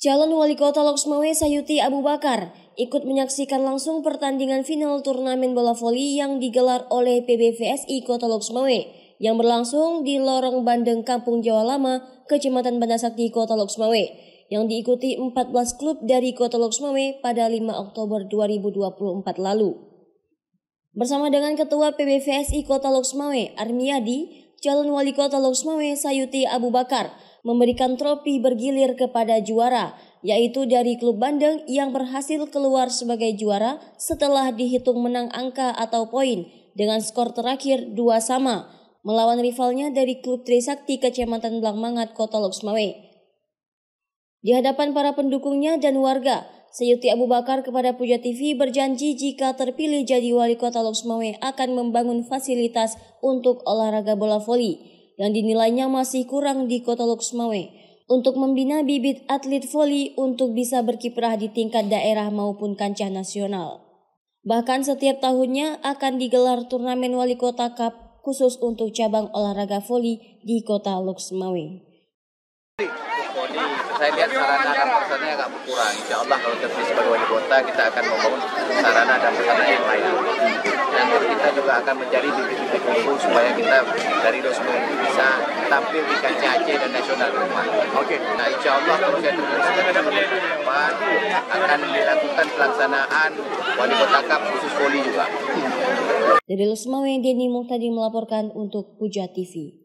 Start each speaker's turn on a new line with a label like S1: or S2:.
S1: Calon Wali Kota Lok Sumawe Sayuti Abu Bakar ikut menyaksikan langsung pertandingan final turnamen bola voli yang digelar oleh PBVSI Kota Lok Sumawe yang berlangsung di Lorong Bandeng Kampung Jawa Lama, Kecamatan Bandasakti, Kota Lok Sumawe, yang diikuti 14 klub dari Kota Lok Sumawe pada 5 Oktober 2024 lalu. Bersama dengan Ketua PBVSI Kota Lok Sumawe, Armiadi, calon Wali Kota Lok Sumawe Sayuti Abu Bakar memberikan trofi bergilir kepada juara, yaitu dari klub Bandeng yang berhasil keluar sebagai juara setelah dihitung menang angka atau poin dengan skor terakhir 2-2 melawan rivalnya dari klub Trisakti Kecamatan Blangmangat, Kota Lok Sumawe. Di hadapan para pendukungnya dan warga, Sayuti Abu Bakar kepada Puja TV berjanji jika terpilih jadi Wali Kota Lok Sumawe akan membangun fasilitas untuk olahraga bola voli yang dinilainya masih kurang di Kota Lok Sumawe untuk membina bibit atlet voli untuk bisa berkiprah di tingkat daerah maupun kancah nasional. Bahkan setiap tahunnya akan digelar turnamen Wali Kota Cup khusus untuk cabang olahraga voli di Kota Lok Sumawe.
S2: Saya lihat sarana dan prasarana agak berkurang. Insya Allah kalau terpilih sebagai wali kota, kita akan membangun sarana dan prasarana yang lain. Dan kita juga akan mencari bibit-bibit unggul supaya kita dari Lok Sumawe itu bisa tampil di kancah Aceh dan nasional. Oke. Nah, insya Allah kalau saya terpilih sebagai wali kota, akan dilakukan pelaksanaan wali kota cup khusus voli juga.
S1: Dari Lok Sumawe, Denny Muhtadi melaporkan untuk Puja TV.